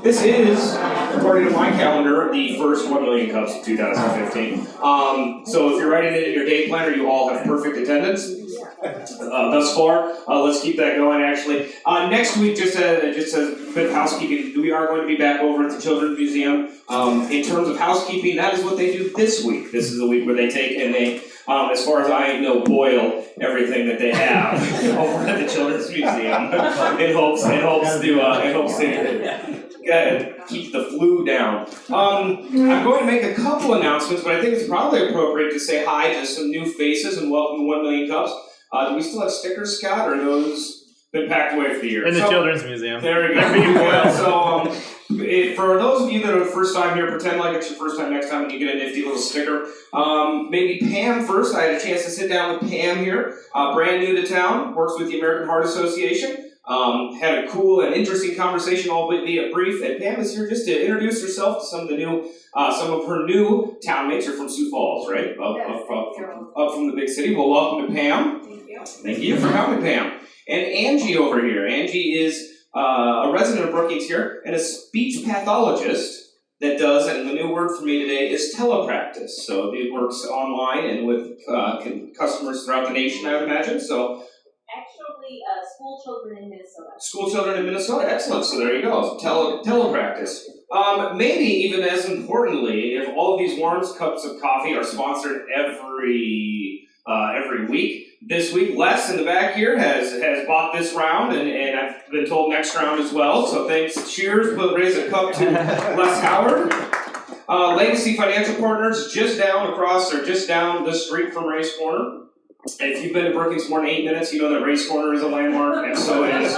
This is, according to my calendar, the first 1 Million Cups of 2015. So if you're writing it in your day planner, you all have perfect attendance thus far. Let's keep that going, actually. Next week, just a bit of housekeeping, we are going to be back over at the Children's Museum. In terms of housekeeping, that is what they do this week. This is the week where they take and they, as far as I know, boil everything that they have over at the Children's Museum in hopes to keep the flu down. I'm going to make a couple announcements, but I think it's probably appropriate to say hi to some new faces and welcome to 1 Million Cups. Do we still have stickers, Scott, or are those been packed away for the year? In the Children's Museum. There we go. Yeah, so for those of you that are the first time here, pretend like it's your first time next time and you get a nifty little sticker. Maybe Pam first. I had a chance to sit down with Pam here, brand new to town, works with the American Heart Association. Had a cool and interesting conversation, albeit brief, and Pam is here just to introduce herself to some of her new townmates. You're from Sioux Falls, right? Up from the big city. Well, welcome to Pam. Thank you. Thank you for coming, Pam. And Angie over here. Angie is a resident of Brookings here and a speech pathologist that does, and the new word for me today is telepractice. So it works online and with customers throughout the nation, I would imagine. So. Actually, school children in Minnesota. School children in Minnesota, excellent. So there you go. Telepractice. Maybe even as importantly, if all of these warm cups of coffee are sponsored every week. This week, Les in the back here has bought this round, and I've been told next round as well. So thanks. Cheers. We'll raise a cup to Les Howard. Legacy Financial Partners, just down the street from Race Corner. If you've been to Brookings more than 8 minutes, you know that Race Corner is a landmark, and so is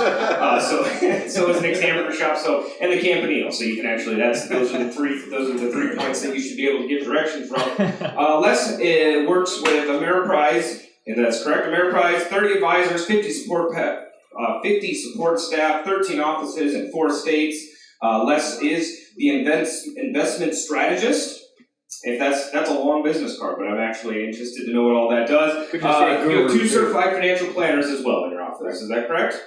Nick's Hamburger Shop, and the Campanile. So you can actually those are the three points that you should be able to get direction from. Les works with Ameriprise, and that's correct. Ameriprise, 30 advisors, 50 support staff, 13 offices in 4 states. Les is the investment strategist. If that's a long business card, but I'm actually interested to know what all that does. You have 2 certified financial planners as well in your office. Is that correct?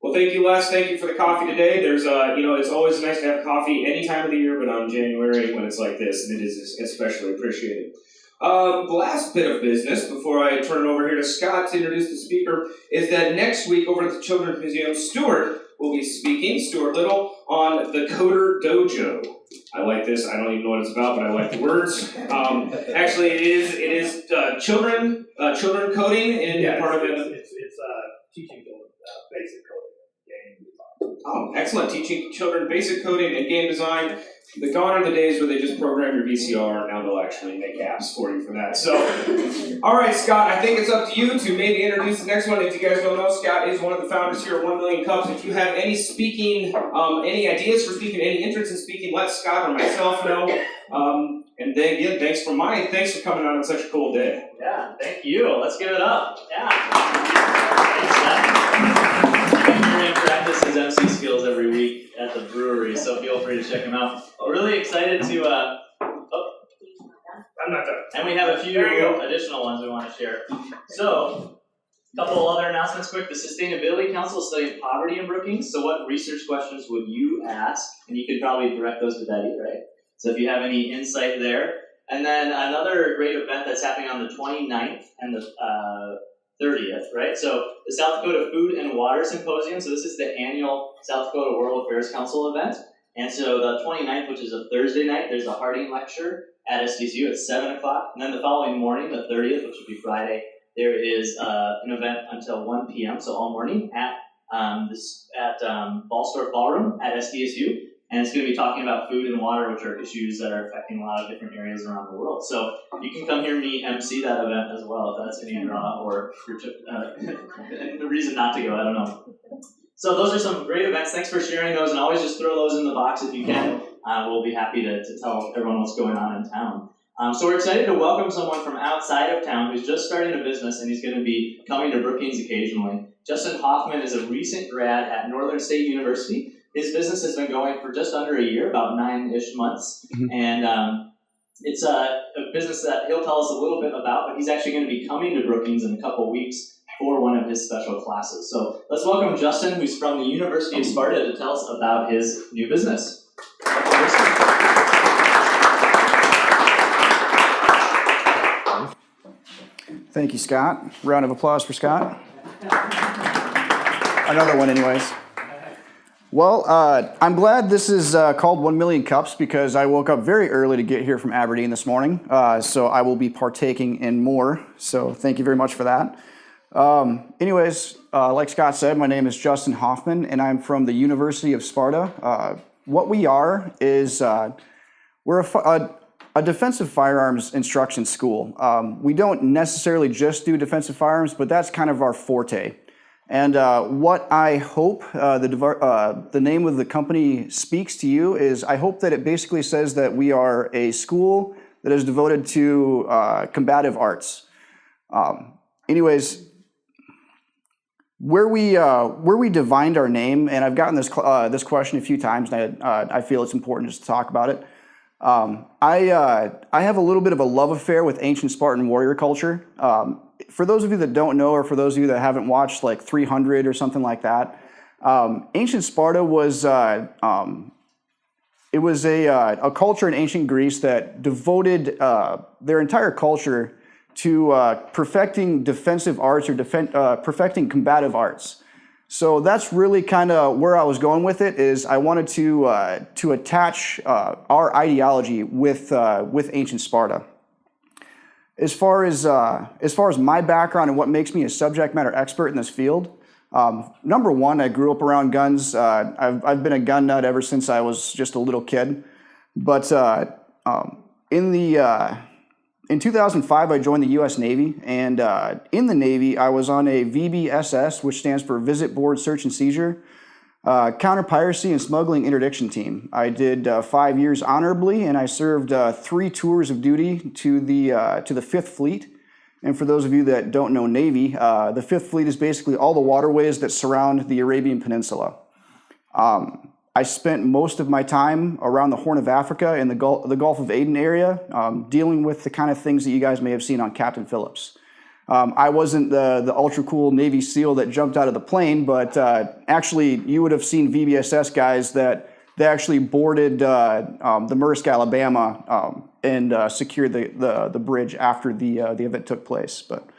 Well, thank you, Les. Thank you for the coffee today. There's, it's always nice to have coffee any time of the year, but on January when it's like this, and it is especially appreciated. The last bit of business before I turn it over here to Scott to introduce the speaker is that next week over at the Children's Museum, Stuart will be speaking, Stuart Little, on the Coder Dojo. I like this. I don't even know what it's about, but I like the words. Actually, it is children coding in part of it. It's teaching children basic coding and game design. Oh, excellent! Teaching children basic coding and game design. Gone are the days where they just program your VCR. Now they'll actually make apps for you for that. So, all right, Scott. I think it's up to you to maybe introduce the next one. If you guys don't know, Scott is one of the founders here at 1 Million Cups. If you have any speaking, any ideas for speaking, any interest in speaking, let Scott or myself know. And then again, thanks for coming on such a cool day. Yeah, thank you. Let's give it up. Yeah. Thanks, Seth. You're practice his MC skills every week at the brewery, so feel free to check him out. We're really excited to. I'm not done. And we have a few additional ones we want to share. So, a couple other announcements quick. The Sustainability Council is studying poverty in Brookings. So what research questions would you ask? And you could probably direct those to Betty, right? So if you have any insight there. And then another great event that's happening on the 29th and the 30th, right? So the South Dakota Food and Water Symposium. So this is the annual South Dakota World Affairs Council event. And so the 29th, which is a Thursday night, there's a Harding lecture at SDSU at 7 o'clock. And then the following morning, the 30th, which would be Friday, there is an event until 1 p.m., so all morning at Ballstorff Ballroom at SDSU. And it's going to be talking about food and water, which are issues that are affecting a lot of different areas around the world. So you can come hear me MC that event as well, if that's any draw or the reason not to go, I don't know. So those are some great events. Thanks for sharing those, and always just throw those in the box if you can. We'll be happy to tell everyone what's going on in town. So we're excited to welcome someone from outside of town who's just starting a business, and he's going to be coming to Brookings occasionally. Justin Hoffman is a recent grad at Northern State University. His business has been going for just under a year, about 9-ish months. And it's a business that he'll tell us a little bit about, but he's actually going to be coming to Brookings in a couple weeks for one of his special classes. So let's welcome Justin, who's from the University of Sparta, to tell us about his new business. Thank you, Scott. Round of applause for Scott. Another one anyways. Well, I'm glad this is called 1 Million Cups because I woke up very early to get here from Aberdeen this morning. So I will be partaking in more. So thank you very much for that. Anyways, like Scott said, my name is Justin Hoffman and I'm from the University of Sparta. What we are is we're a defensive firearms instruction school. We don't necessarily just do defensive firearms, but that's kind of our forte. And what I hope the name of the company speaks to you is I hope that it basically says that we are a school that is devoted to combative arts. Anyways, where we divined our name, and I've gotten this question a few times, and I feel it's important just to talk about it. I have a little bit of a love affair with ancient Spartan warrior culture. For those of you that don't know, or for those of you that haven't watched like 300 or something like that, ancient Sparta was a culture in ancient Greece that devoted their entire culture to perfecting defensive arts or perfecting combative arts. So that's really kind of where I was going with it. Is I wanted to attach our ideology with ancient Sparta. As far as my background and what makes me a subject matter expert in this field, number one, I grew up around guns. I've been a gun nut ever since I was just a little kid. But in 2005, I joined the U.S. Navy, and in the Navy, I was on a VBSS, which stands for Visit Board Search and Seizure, counter piracy and smuggling interdiction team. I did 5 years honorably, and I served 3 tours of duty to the Fifth Fleet. And for those of you that don't know Navy, the Fifth Fleet is basically all the waterways that surround the Arabian Peninsula. I spent most of my time around the Horn of Africa and the Gulf of Aden area, dealing with the kind of things that you guys may have seen on Captain Phillips. I wasn't the ultra cool Navy SEAL that jumped out of the plane, but actually you would have seen VBSS guys that they actually boarded the Maersk, Alabama, and secured the bridge after the event took place. But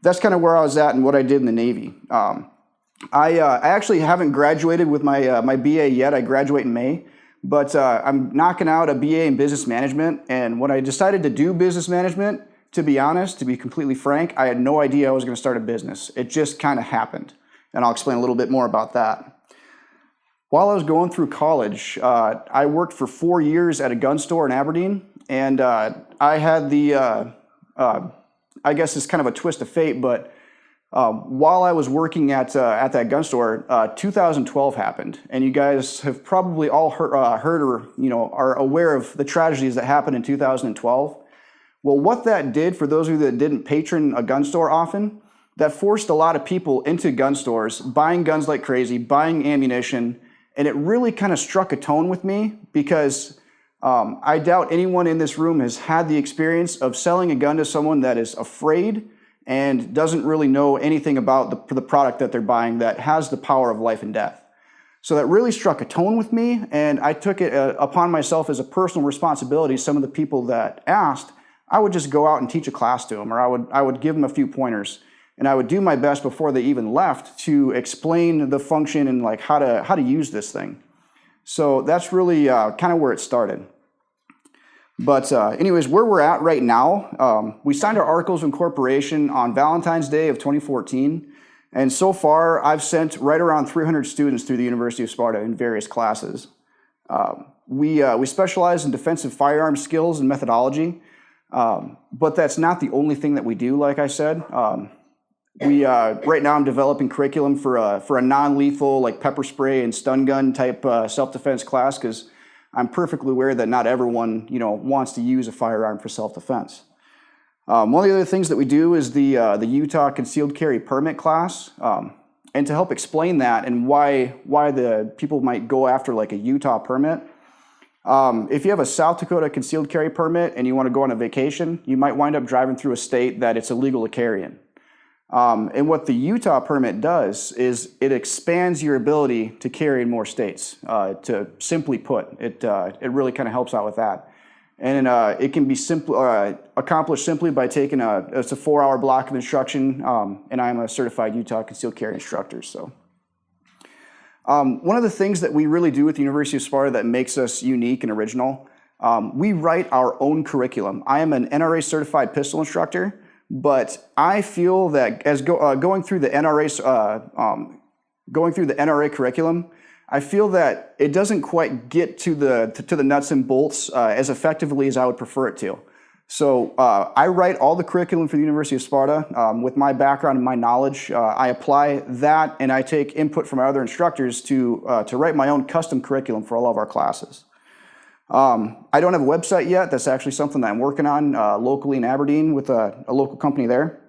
that's kind of where I was at and what I did in the Navy. I actually haven't graduated with my BA yet. I graduate in May, but I'm knocking out a BA in business management. And when I decided to do business management, to be honest, to be completely frank, I had no idea I was going to start a business. It just kind of happened. And I'll explain a little bit more about that. While I was going through college, I worked for 4 years at a gun store in Aberdeen. And I had I guess it's kind of a twist of fate, but while I was working at that gun store, 2012 happened, and you guys have probably all heard or are aware of the tragedies that happened in 2012. Well, what that did for those of you that didn't patron a gun store often, that forced a lot of people into gun stores, buying guns like crazy, buying ammunition, and it really kind of struck a tone with me because I doubt anyone in this room has had the experience of selling a gun to someone that is afraid and doesn't really know anything about the product that they're buying that has the power of life and death. So that really struck a tone with me, and I took it upon myself as a personal responsibility. Some of the people that asked, I would just go out and teach a class to them, or I would give them a few pointers, and I would do my best before they even left to explain the function and like how to use this thing. So that's really kind of where it started. But anyways, where we're at right now, we signed our Articles of Incorporation on Valentine's Day of 2014. And so far, I've sent right around 300 students through the University of Sparta in various classes. We specialize in defensive firearms skills and methodology, but that's not the only thing that we do, like I said. Right now I'm developing curriculum for a non-lethal, like pepper spray and stun gun type self-defense class, because I'm perfectly aware that not everyone, wants to use a firearm for self-defense. One of the other things that we do is the Utah Concealed Carry Permit class, and to help explain that and why the people might go after like a Utah permit. If you have a South Dakota Concealed Carry Permit and you want to go on a vacation, you might wind up driving through a state that it's illegal to carry in. And what the Utah permit does is it expands your ability to carry in more states. To simply put, it really kind of helps out with that. And it can be accomplished simply by taking it's a 4-hour block of instruction, and I'm a certified Utah concealed carry instructor. So, one of the things that we really do at the University of Sparta that makes us unique and original, we write our own curriculum. I am an NRA certified pistol instructor, but I feel that as going through the NRA curriculum, I feel that it doesn't quite get to the nuts and bolts as effectively as I would prefer it to. So I write all the curriculum for the University of Sparta with my background and my knowledge. I apply that, and I take input from our other instructors to write my own custom curriculum for all of our classes. I don't have a website yet. That's actually something that I'm working on locally in Aberdeen with a local company there.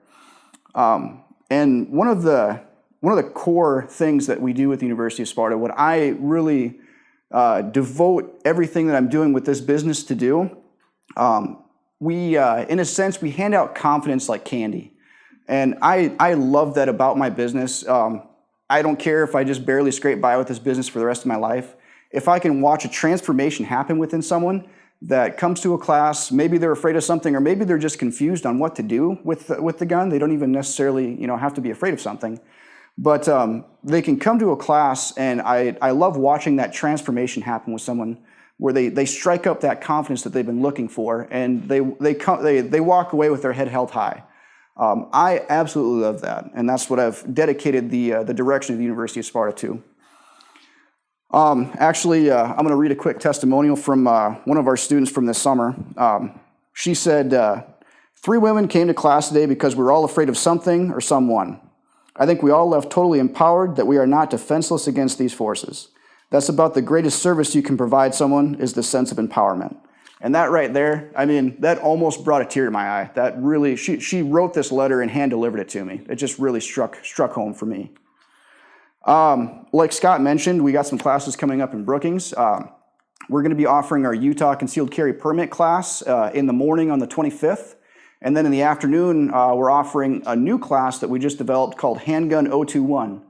And one of the core things that we do at the University of Sparta, what I really devote everything that I'm doing with this business to do, we, in a sense, we hand out confidence like candy. And I love that about my business. I don't care if I just barely scrape by with this business for the rest of my life. If I can watch a transformation happen within someone that comes to a class, maybe they're afraid of something, or maybe they're just confused on what to do with the gun. They don't even necessarily, have to be afraid of something. But they can come to a class, and I love watching that transformation happen with someone where they strike up that confidence that they've been looking for, and they walk away with their head held high. I absolutely love that, and that's what I've dedicated the direction of the University of Sparta to. Actually, I'm going to read a quick testimonial from one of our students from this summer. She said, 3 women came to class today because we were all afraid of something or someone. I think we all left totally empowered that we are not defenseless against these forces. That's about the greatest service you can provide someone is the sense of empowerment. And that right there, I mean, that almost brought a tear to my eye. That really, she wrote this letter and hand-delivered it to me. It just really struck home for me. Like Scott mentioned, we got some classes coming up in Brookings. We're going to be offering our Utah Concealed Carry Permit class in the morning on the 25th. And then in the afternoon, we're offering a new class that we just developed called Handgun 021.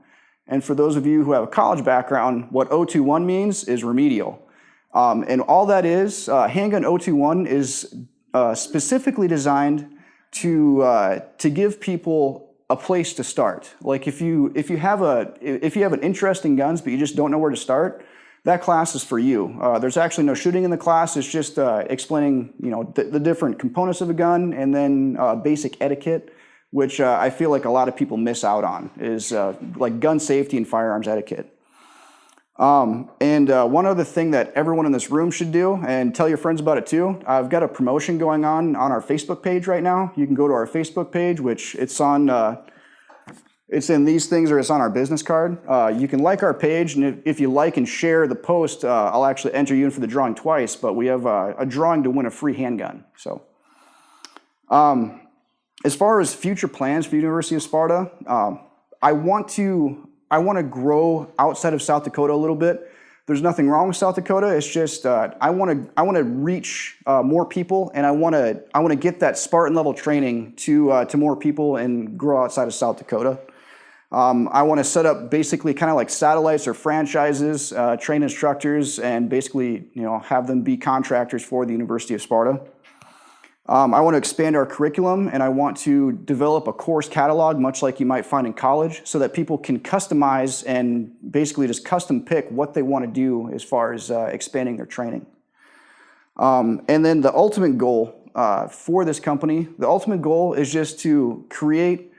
And for those of you who have a college background, what 021 means is remedial. And all that is, Handgun 021 is specifically designed to give people a place to start. Like if you have an interest in guns but you just don't know where to start, that class is for you. There's actually no shooting in the class. It's just explaining the different components of a gun, and then basic etiquette, which I feel like a lot of people miss out on, is like gun safety and firearms etiquette. And one other thing that everyone in this room should do, and tell your friends about it too, I've got a promotion going on our Facebook page right now. You can go to our Facebook page, which it's on, it's in these things, or it's on our business card. You can like our page, and if you like and share the post, I'll actually enter you in for the drawing twice, but we have a drawing to win a free handgun. So, as far as future plans for the University of Sparta, I want to grow outside of South Dakota a little bit. There's nothing wrong with South Dakota. It's just I want to reach more people, and I want to get that Spartan level training to more people and grow outside of South Dakota. I want to set up basically kind of like satellites or franchises, train instructors, and basically have them be contractors for the University of Sparta. I want to expand our curriculum, and I want to develop a course catalog, much like you might find in college, so that people can customize and basically just custom pick what they want to do as far as expanding their training. And then the ultimate goal for this company, the ultimate goal is just to create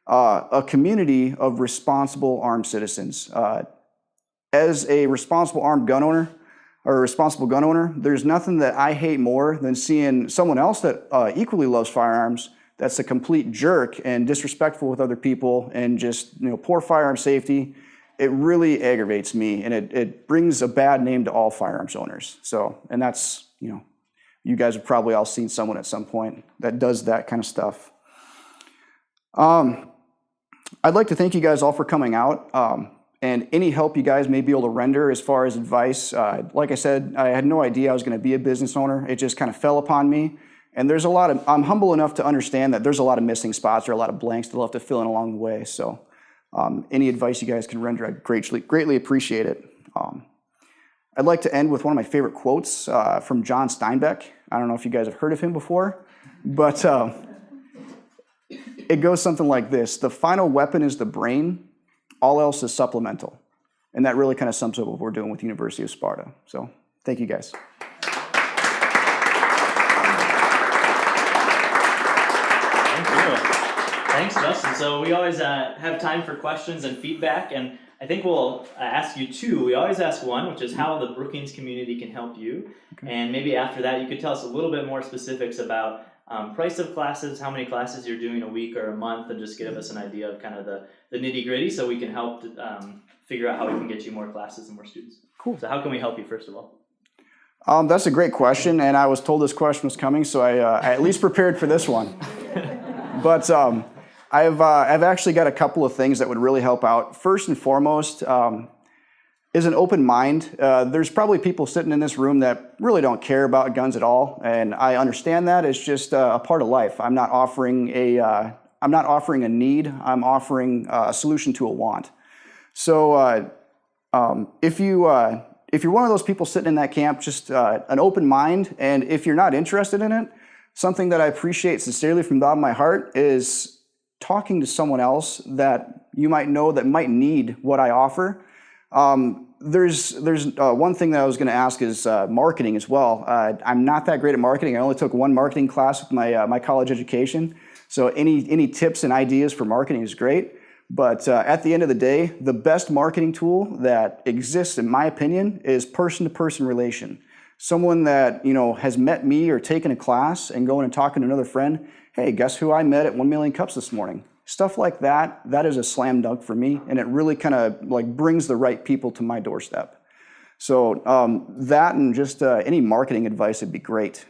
a community of responsible armed citizens. As a responsible armed gun owner, or a responsible gun owner, there's nothing that I hate more than seeing someone else that equally loves firearms that's a complete jerk and disrespectful with other people and just poor firearm safety. It really aggravates me, and it brings a bad name to all firearms owners. So, and that's, you guys have probably all seen someone at some point that does that kind of stuff. I'd like to thank you guys all for coming out. And any help you guys may be able to render as far as advice. Like I said, I had no idea I was going to be a business owner. It just kind of fell upon me. And I'm humble enough to understand that there's a lot of missing spots or a lot of blanks that I'll have to fill in along the way. So any advice you guys can render, I'd greatly appreciate it. I'd like to end with one of my favorite quotes from John Steinbeck. I don't know if you guys have heard of him before, but it goes something like this: the final weapon is the brain, all else is supplemental. And that really kind of sums up what we're doing with the University of Sparta. So thank you guys. Thanks, Justin. So we always have time for questions and feedback, and I think we'll ask you two. We always ask one, which is how the Brookings community can help you. Okay. And maybe after that, you could tell us a little bit more specifics about price of classes, how many classes you're doing a week or a month, and just give us an idea of kind of the nitty-gritty so we can help figure out how we can get you more classes and more students. Cool. So how can we help you, first of all? That's a great question, and I was told this question was coming, so I at least prepared for this one. But I've actually got a couple of things that would really help out. First and foremost is an open mind. There's probably people sitting in this room that really don't care about guns at all, and I understand that. It's just a part of life. I'm not offering a need. I'm offering a solution to a want. So if you're one of those people sitting in that camp, just an open mind, and if you're not interested in it, something that I appreciate sincerely from the bottom of my heart is talking to someone else that you might know that might need what I offer. There's one thing that I was going to ask is marketing as well. I'm not that great at marketing. I only took one marketing class with my college education. So any tips and ideas for marketing is great. But at the end of the day, the best marketing tool that exists, in my opinion, is person-to-person relation. Someone that has met me or taken a class and going and talking to another friend. Hey, guess who I met at 1 Million Cups this morning? Stuff like that. That is a slam dunk for me, and it really kind of brings the right people to my doorstep. So that and just any marketing advice would be great.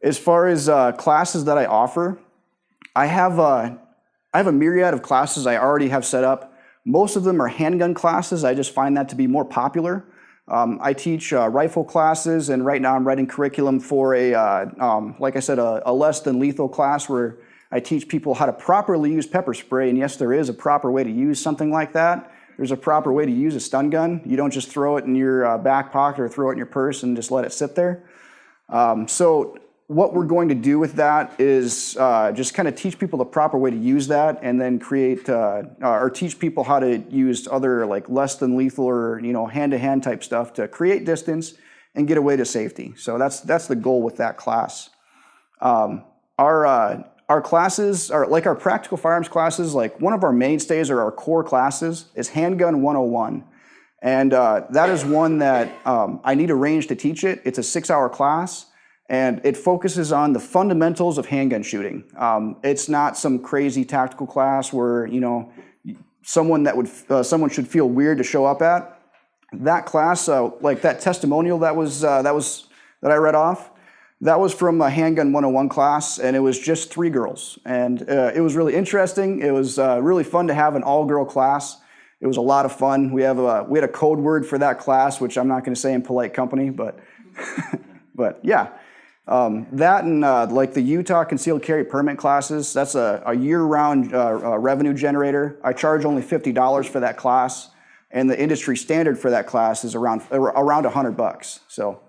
As far as classes that I offer, I have a myriad of classes I already have set up. Most of them are handgun classes. I just find that to be more popular. I teach rifle classes, and right now I'm writing curriculum for like I said, a less than lethal class where I teach people how to properly use pepper spray. And yes, there is a proper way to use something like that. There's a proper way to use a stun gun. You don't just throw it in your back pocket or throw it in your purse and just let it sit there. So what we're going to do with that is just kind of teach people the proper way to use that, and then create or teach people how to use other less than lethal or hand-to-hand type stuff to create distance and get away to safety. So that's the goal with that class. Our classes are our practical firearms classes. One of our mainstays or our core classes is Handgun 101. And that is one that I need a range to teach it. It's a 6-hour class, and it focuses on the fundamentals of handgun shooting. It's not some crazy tactical class where someone should feel weird to show up at. That class, that testimonial that I read off, that was from a Handgun 101 class, and it was just 3 girls. And it was really interesting. It was really fun to have an all-girl class. It was a lot of fun. We had a code word for that class, which I'm not going to say in polite company, but but yeah. That and the Utah concealed carry permit classes, that's a year-round revenue generator. I charge only $50 for that class, and the industry standard for that class is around $100. So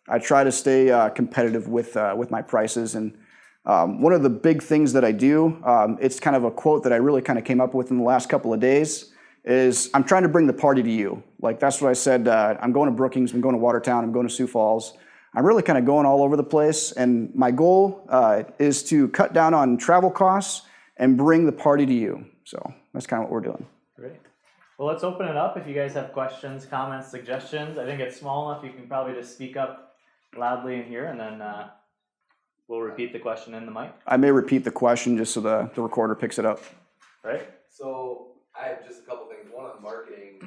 I try to stay competitive with my prices. And one of the big things that I do, it's kind of a quote that I really kind of came up with in the last couple of days, is I'm trying to bring the party to you. That's what I said. I'm going to Brookings, I'm going to Watertown, I'm going to Sioux Falls. I'm really kind of going all over the place, and my goal is to cut down on travel costs and bring the party to you. So that's kind of what we're doing. Great. Well, let's open it up. If you guys have questions, comments, suggestions, I think it's small enough you can probably just speak up loudly in here, and then we'll repeat the question in the mic. I may repeat the question just so the recorder picks it up. Right. So I have just a couple things. One on marketing.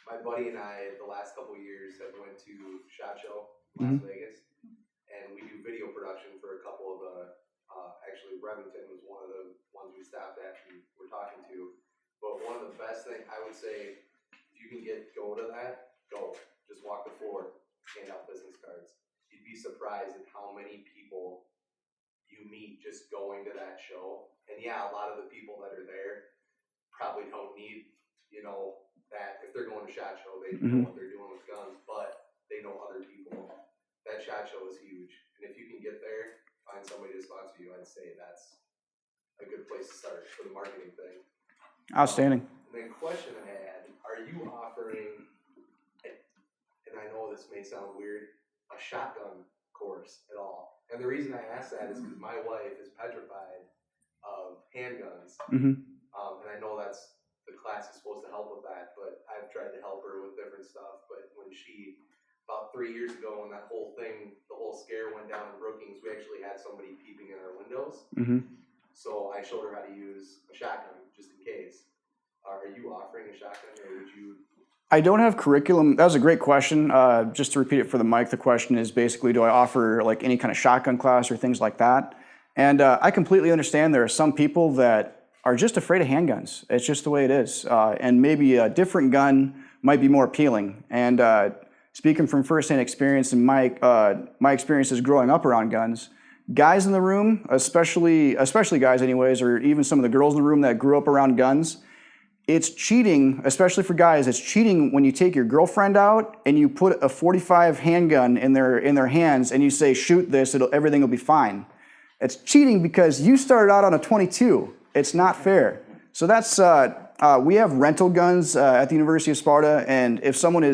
My buddy and I, the last couple of years, have went to SHOT Show in Las Vegas, and we do video production for a couple of the. Actually, Remington was one of the ones we stopped at and we're talking to. But one of the best things I would say, if you can go to that, go. Just walk the floor, hand out business cards. You you'd be surprised at how many people you meet just going to that show. And yeah, a lot of the people that are there probably don't need, that if they're going to SHOT Show, they know what they're doing with guns, but they know other people. That SHOT Show is huge. And if you can get there, find somebody to sponsor you, I'd say that's a good place to start for the marketing thing. Outstanding. And then question I had, are you offering, and I know this may sound weird, a shotgun course at all? And the reason I ask that is because my wife is petrified of handguns. And I know the class is supposed to help with that, but I've tried to help her with different stuff. But when about 3 years ago, when that whole scare went down in Brookings, we actually had somebody peeping in our windows. So I showed her how to use a shotgun just in case. Are you offering a shotgun, or would you? I don't have curriculum. That was a great question. Just to repeat it for the mic, the question is basically, do I offer like any kind of shotgun class or things like that? And I completely understand there are some people that are just afraid of handguns. It's just the way it is. And maybe a different gun might be more appealing. And speaking from firsthand experience and my experiences growing up around guns, guys in the room, especially guys anyways, or even some of the girls in the room that grew up around guns, it's cheating, especially for guys, it's cheating when you take your girlfriend out and you put a .45 handgun in their hands and you say, shoot this, everything will be fine. It's cheating because you started out on a .22. It's not fair. So that's, we have rental guns at the University of Sparta, and if someone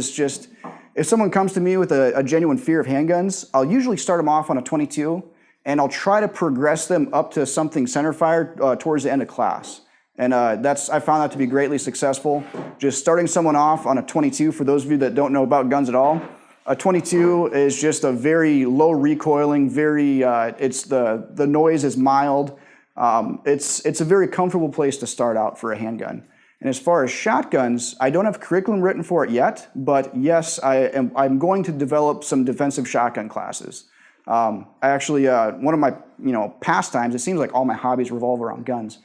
comes to me with a genuine fear of handguns, I'll usually start them off on a .22, and I'll try to progress them up to something centerfire towards the end of class. And I found that to be greatly successful. Just starting someone off on a .22, for those of you that don't know about guns at all, a .22 is just a very low recoiling, the noise is mild. It's a very comfortable place to start out for a handgun. And as far as shotguns, I don't have curriculum written for it yet, but yes, I'm going to develop some defensive shotgun classes. I actually, one of my pastimes, it seems like all my hobbies revolve around guns,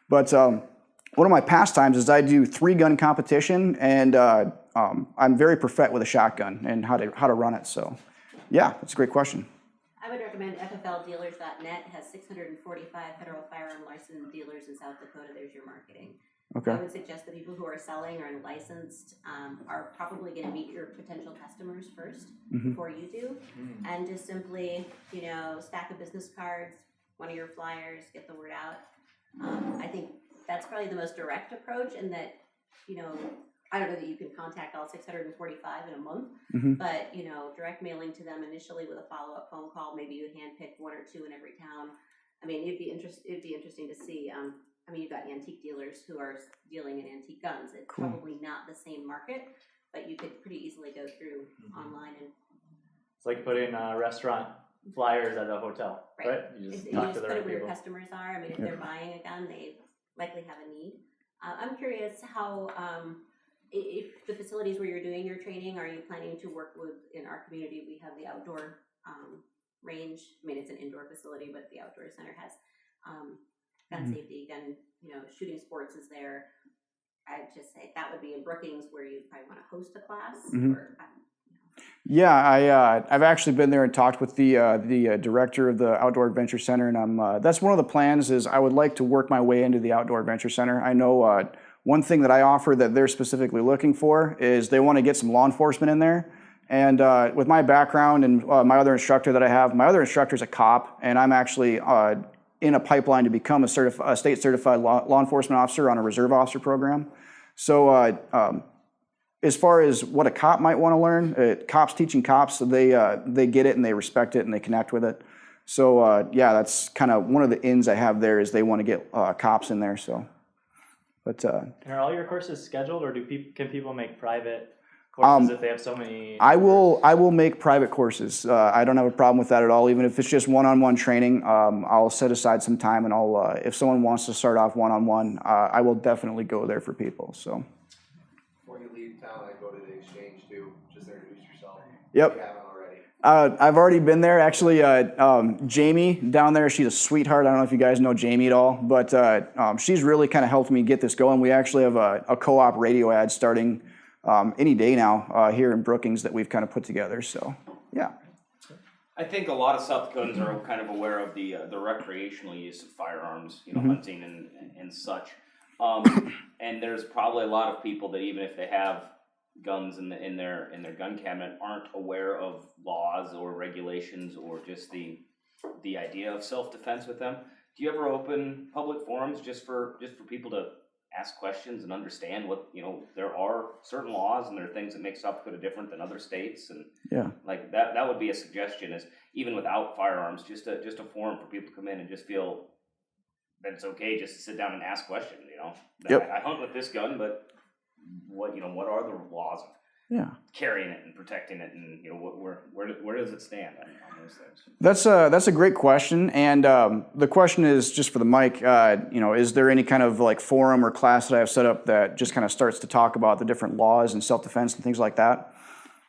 but one of my pastimes is I do 3-gun competition, and I'm very proficient with a shotgun and how to run it. So yeah, that's a great question. I would recommend FFLdealers.net has 645 federal firearm licensed dealers in South Dakota. There's your marketing. Okay. I would suggest the people who are selling or licensed are probably going to meet your potential customers first before you do, and just simply, stack of business cards, one of your flyers, get the word out. I think that's probably the most direct approach, and that, I don't know that you can contact all 645 in a month, but, direct mailing to them initially with a follow-up phone call. Maybe you handpick 1 or 2 in every town. I mean, it'd be interesting to see. You've got antique dealers who are dealing in antique guns. It's probably not the same market, but you could pretty easily go through online and. It's like putting restaurant flyers at a hotel, right? You just talk to the put right it where your people. customers are. If they're buying a gun, they likely have a need. I'm curious how, if the facilities where you're doing your training, are you planning to work with, in our community, we have the outdoor range. It's an indoor facility, but the outdoor center has gun safety, gun, shooting sports is there. I'd just say that would be in Brookings, where you'd probably want to host a class. Or, Yeah, I've actually been there and talked with the director of the Outdoor Adventure Center, and that's one of the plans. Is I would like to work my way into the Outdoor Adventure Center. I know one thing that I offer that they're specifically looking for is they want to get some law enforcement in there. And with my background and my other instructor that I have, my other instructor is a cop, and I'm actually in a pipeline to become a state certified law enforcement officer on a reserve officer program. So as far as what a cop might want to learn, cops teaching cops, they get it and they respect it and they connect with it. So yeah, that's kind of one of the ins I have there, is they want to get cops in there. So, but and are all your courses scheduled, or can people make private courses if they have so many? I will make private courses. I don't have a problem with that at all. Even if it's just one-on-one training, I'll set aside some time, and I'll if someone wants to start off one-on-one, I will definitely go there for people. So. Before you leave town, I go to the exchange too. Just introduce yourself. Yep. If you haven't already. I've already been there. Actually, Jamie down there, she's a sweetheart. I don't know if you guys know Jamie at all, but she's really kind of helped me get this going. We actually have a co-op radio ad starting any day now here in Brookings that we've kind of put together. So, yeah. I think a lot of South Dakotans are kind of aware of the recreational use of firearms, hunting and such. And there's probably a lot of people that even if they have guns in their gun cabinet aren't aware of laws or regulations or just the idea of self-defense with them. Do you ever open public forums just for people to ask questions and understand what, there are certain laws and there are things that make South Dakota different than other states, and like that would be a suggestion, is even without firearms, just a forum for people to come in and just feel that it's okay just to sit down and ask questions, I hunt with this gun, but what are the laws of carrying it and protecting it, and where does it stand on those things? That's a great question, and the question is just for the mic. Is there any kind of like forum or class that I have set up that just kind of starts to talk about the different laws and self-defense and things like that?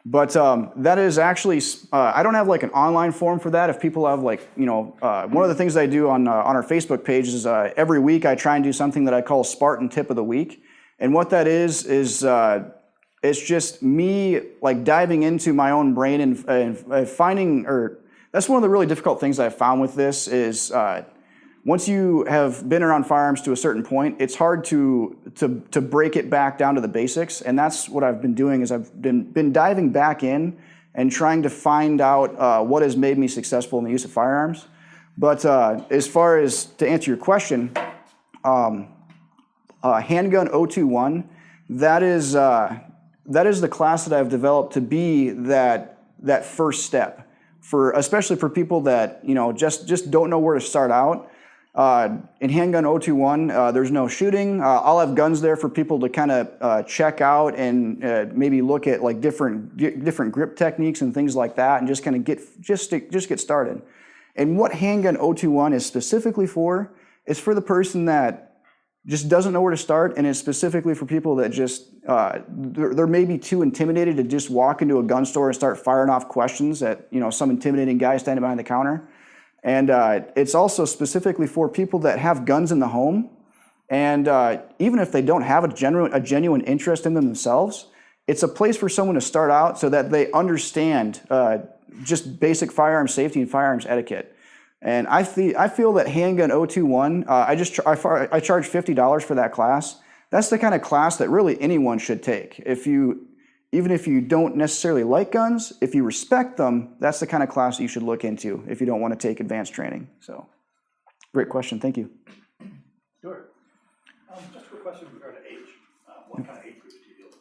But that is actually I don't have like an online forum for that. If people have like one of the things I do on our Facebook page is every week I try and do something that I call Spartan Tip of the Week, and what that is it's just me like diving into my own brain and finding, or that's one of the really difficult things I've found with this is once you have been around firearms to a certain point, it's hard to break it back down to the basics. And that's what I've been doing is I've been diving back in and trying to find out what has made me successful in the use of firearms. But as far as to answer your question, Handgun 021, that is the class that I've developed to be that first step especially for people that just don't know where to start out. In Handgun 021, there's no shooting. I'll have guns there for people to kind of check out and maybe look at like different grip techniques and things like that, and just kind of get started. And what Handgun 021 is specifically for is for the person that just doesn't know where to start, and it's specifically for people that just they're maybe too intimidated to just walk into a gun store and start firing off questions at some intimidating guy standing behind the counter. And it's also specifically for people that have guns in the home, and even if they don't have a genuine interest in them themselves, it's a place for someone to start out so that they understand just basic firearms safety and firearms etiquette. And I feel that Handgun 021, I charge $50 for that class. That's the kind of class that really anyone should take. Even if you don't necessarily like guns, if you respect them, that's the kind of class you should look into if you don't want to take advanced training. So, great question. Thank you. Sure. Just a quick question with regard to age. What kind of age group do you deal with?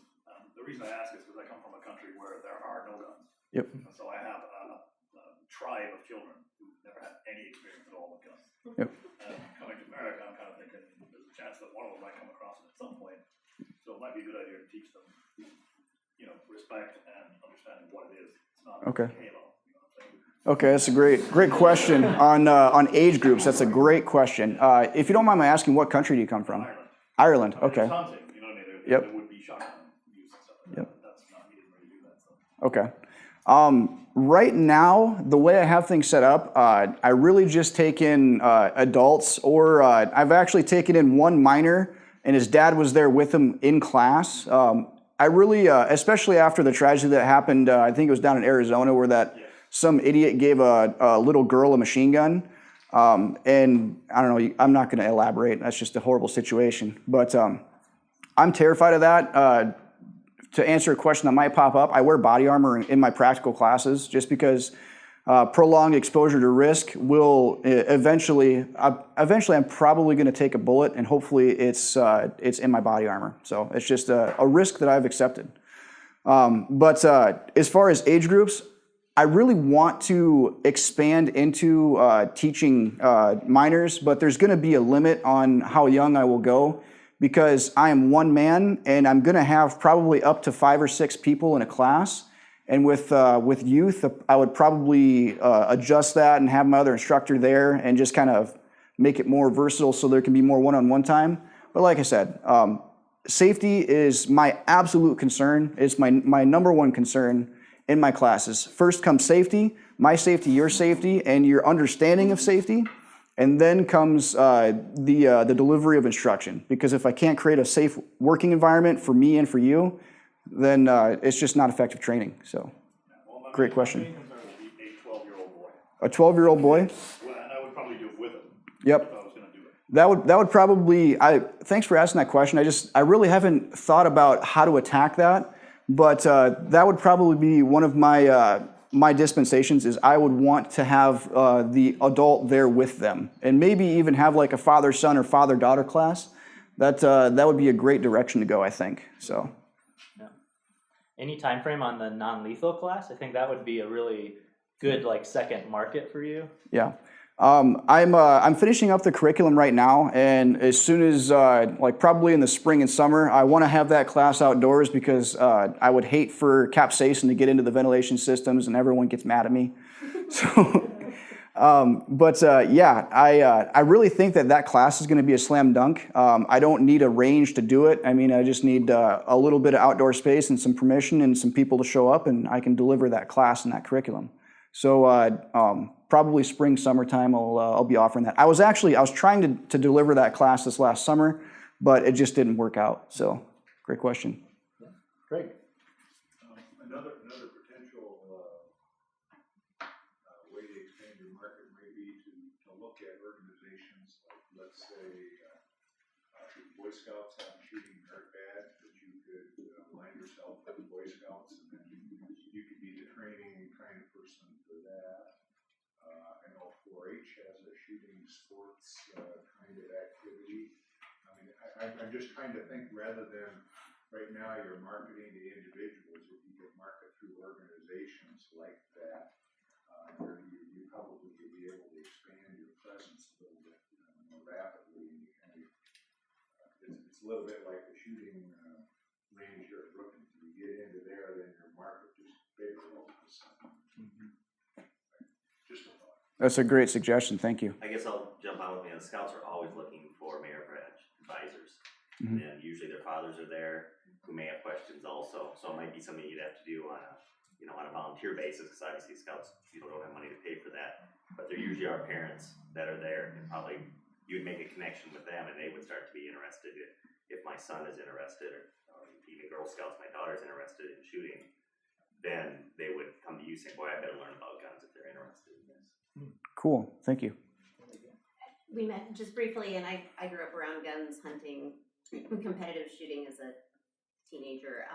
The reason I ask is because I come from a country where there are no guns. Yep. So I have a tribe of children who never had any experience at all with guns. Yep. Coming to America, I'm kind of thinking there's a chance that one of them might come across it at some point. So it might be a good idea to teach them, respect and understanding what it is. It's not Okay. Halo. You know what I'm saying? Okay, that's a great question on age groups. That's a great question. If you don't mind my asking, what country do you come from? Ireland. Okay. It's hunting, you know what I mean? Yep. There would be shotgun use and stuff like Yep. that. That's not needed where you do that. So. Okay. Right now, the way I have things set up, I really just take in adults, or I've actually taken in one minor, and his dad was there with him in class. I really, especially after the tragedy that happened, I think it was down in Arizona, where some idiot gave a little girl a machine gun. And I don't know, I'm not going to elaborate. That's just a horrible situation. But I'm terrified of that. To answer a question that might pop up, I wear body armor in my practical classes just because prolonged exposure to risk will eventually I'm probably going to take a bullet, and hopefully it's in my body armor. So it's just a risk that I've accepted. But as far as age groups, I really want to expand into teaching minors, but there's going to be a limit on how young I will go, because I am one man and I'm going to have probably up to 5 or 6 people in a class. And with youth, I would probably adjust that and have my other instructor there and just kind of make it more versatile so there can be more one-on-one time. But like I said, safety is my absolute concern. It's my number one concern in my classes. First comes safety, my safety, your safety, and your understanding of safety. And then comes the delivery of instruction. Because if I can't create a safe working environment for me and for you, then it's just not effective training. So, great question. My main concern would be a 12-year-old boy A 12-year-old boy? Well, and I would probably do it with him. Yep. If I was gonna do it. That would probably, thanks for asking that question. I really haven't thought about how to attack that, but that would probably be one of my dispensations is I would want to have the adult there with them, and maybe even have like a father-son or father-daughter class. That would be a great direction to go, I think. So. Yeah. Any time frame on the non-lethal class? I think that would be a really good like second market for you. Yeah. I'm finishing up the curriculum right now, and as soon as like probably in the spring and summer, I want to have that class outdoors because I would hate for capsaicin to get into the ventilation systems and everyone gets mad at me. So, yeah, I really think that class is going to be a slam dunk. I don't need a range to do it. I mean, I just need a little bit of outdoor space and some permission and some people to show up, and I can deliver that class and that curriculum. So probably spring, summertime, I'll be offering that. I was trying to deliver that class this last summer, but it just didn't work out. So great question. Yeah. Great. Another potential way to expand your market may be to look at organizations like, let's say, the Boy Scouts have a shooting card badge, that you could align yourself with the Boy Scouts, and then you could be the training kind of person for that. I know 4-H has a shooting sports kind of activity. I mean, I'm just trying to think, rather than right now you're marketing to individuals, if you could market through organizations like that, you probably could be able to expand your presence a little bit more rapidly. And you kind of, it's a little bit like the shooting range here at Brookings. If you get into there, then your market just bigger all of a sudden. Just a thought. That's a great suggestion. Thank you. I guess I'll jump on with me. The scouts are always looking for mayor advisors. Mhm. And usually their fathers are there who may have questions also. So it might be something you'd have to do on a volunteer basis, because obviously scouts, don't have money to pay for that. But there usually are parents that are there, and probably you would make a connection with them, and they would start to be interested if my son is interested, or even Girl Scouts, my daughter's interested in shooting, then they would come to you saying, boy, I better learn about guns if they're interested in this. Cool. Thank you. We met just briefly, and I grew up around guns, hunting, competitive shooting as a teenager.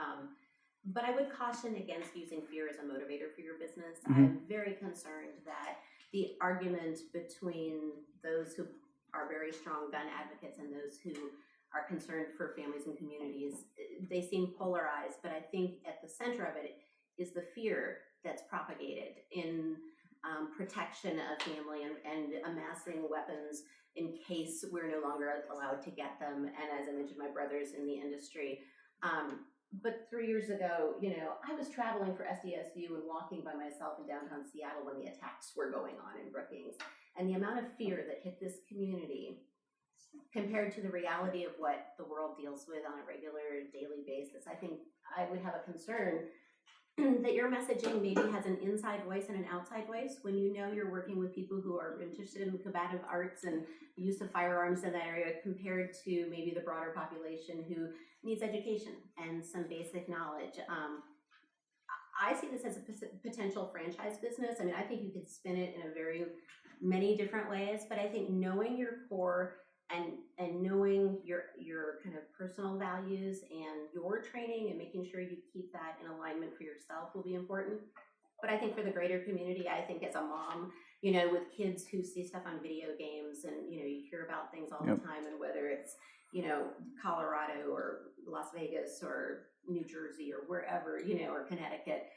But I would caution against using fear as a motivator for your business. Mhm. I'm very concerned that the argument between those who are very strong gun advocates and those who are concerned for families and communities, they seem polarized, but I think at the center of it is the fear that's propagated in protection of family and amassing weapons in case we're no longer allowed to get them. And as I mentioned, my brother's in the industry. But 3 years ago, I was traveling for SDSU and walking by myself in downtown Seattle when the attacks were going on in Brookings. And the amount of fear that hit this community compared to the reality of what the world deals with on a regular daily basis, I think I would have a concern that your messaging maybe has an inside voice and an outside voice when you're working with people who are interested in combative arts and the use of firearms in that area compared to maybe the broader population who needs education and some basic knowledge. I see this as a potential franchise business. I mean, I think you could spin it in a very many different ways, but I think knowing your core and knowing your kind of personal values and your training and making sure you keep that in alignment for yourself will be important. But I think for the greater community, I think as a mom, with kids who see stuff on video games and, you hear about things all the time, and whether it's, Colorado or Las Vegas or New Jersey or wherever, or Connecticut,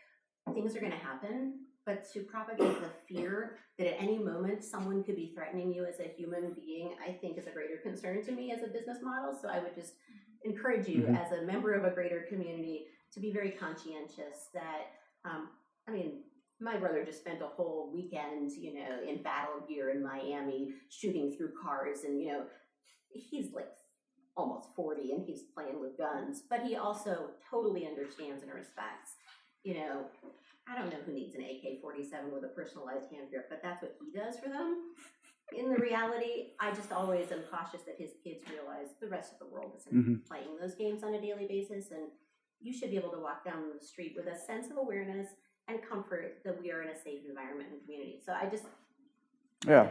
things are going to happen. But to propagate the fear that at any moment someone could be threatening you as a human being, I think is a greater concern to me as a business model. So I would just encourage you as a member of a greater community to be very conscientious that, my brother just spent a whole weekend, in battle gear in Miami shooting through cars, and, he's like almost 40 and he's playing with guns, but he also totally understands and respects, I don't know who needs an AK-47 with a personalized hand grip, but that's what he does for them. In the reality, I just always am cautious that his kids realize the rest of the world isn't playing those games on a daily basis, and you should be able to walk down the street with a sense of awareness and comfort that we are in a safe environment and community. So I just Yeah.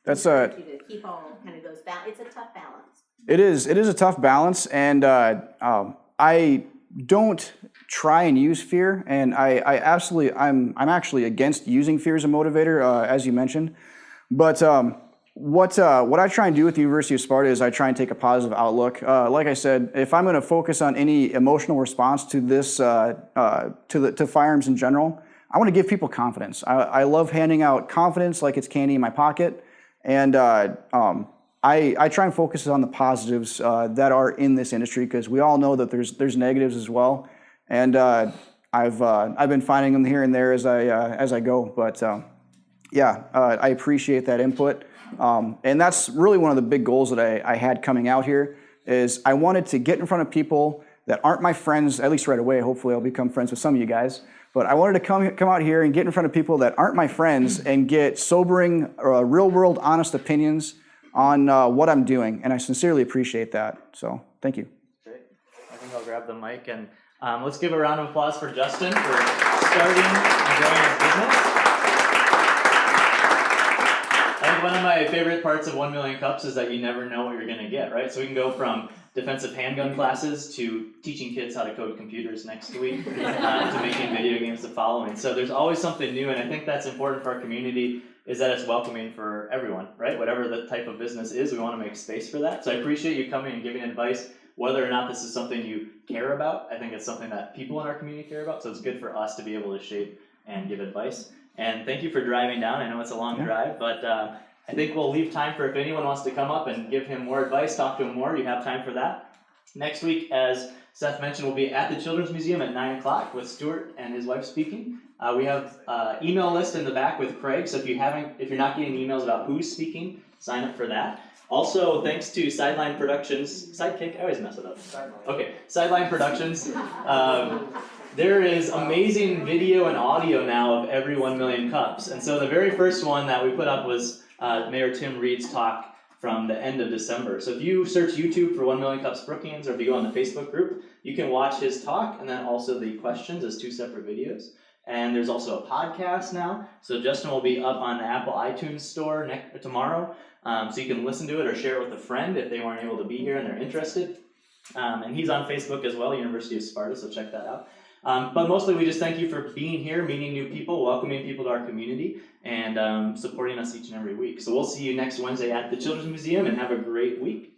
That's encourage you to keep all kind of those it's a tough balance. It is a tough balance, and I don't try and use fear, and I'm actually against using fear as a motivator, as you mentioned. But what I try and do with the University of Sparta is I try and take a positive outlook. Like I said, if I'm going to focus on any emotional response to this, to firearms in general, I want to give people confidence. I love handing out confidence like it's candy in my pocket, and I try and focus on the positives that are in this industry, because we all know that there's negatives as well, and I've been finding them here and there as I go. But I appreciate that input, and that's really one of the big goals that I had coming out here. Is I wanted to get in front of people that aren't my friends, at least right away. Hopefully, I'll become friends with some of you guys. But I wanted to come out here and get in front of people that aren't my friends and get sobering, real-world, honest opinions on what I'm doing, and I sincerely appreciate that. So, thank you. Great. I think I'll grab the mic, and let's give a round of applause for Justin for starting and growing his business. I think one of my favorite parts of 1 Million Cups is that you never know what you're going to get, right? So we can go from defensive handgun classes to teaching kids how to code computers next week to making video games the following. So there's always something new, and I think that's important for our community, is that it's welcoming for everyone, right? Whatever the type of business is, we want to make space for that. So I appreciate you coming and giving advice, whether or not this is something you care about. I think it's something that people in our community care about, so it's good for us to be able to shape and give advice. And thank you for driving down. I know it's a long drive, but I think we'll leave time for if anyone wants to come up and give him more advice, talk to him more, you have time for that. Next week, as Seth mentioned, we'll be at the Children's Museum at 9 o'clock with Stuart and his wife speaking. We have email list in the back with Craig, so if you're not getting emails about who's speaking, sign up for that. Also, thanks to Sideline Productions, Sidekick, I always mess it up. Okay, Sideline Productions. There is amazing video and audio now of every 1 Million Cups. And so the very first one that we put up was Mayor Tim Reed's talk from the end of December. So if you search YouTube for 1 Million Cups Brookings, or if you go on the Facebook group, you can watch his talk and then also the questions as 2 separate videos. And there's also a podcast now. So Justin will be up on the Apple iTunes store tomorrow. So you can listen to it or share it with a friend if they weren't able to be here and they're interested. And he's on Facebook as well, University of Sparta, so check that out. But mostly we just thank you for being here, meeting new people, welcoming people to our community, and supporting us each and every week. So we'll see you next Wednesday at the Children's Museum, and have a great week.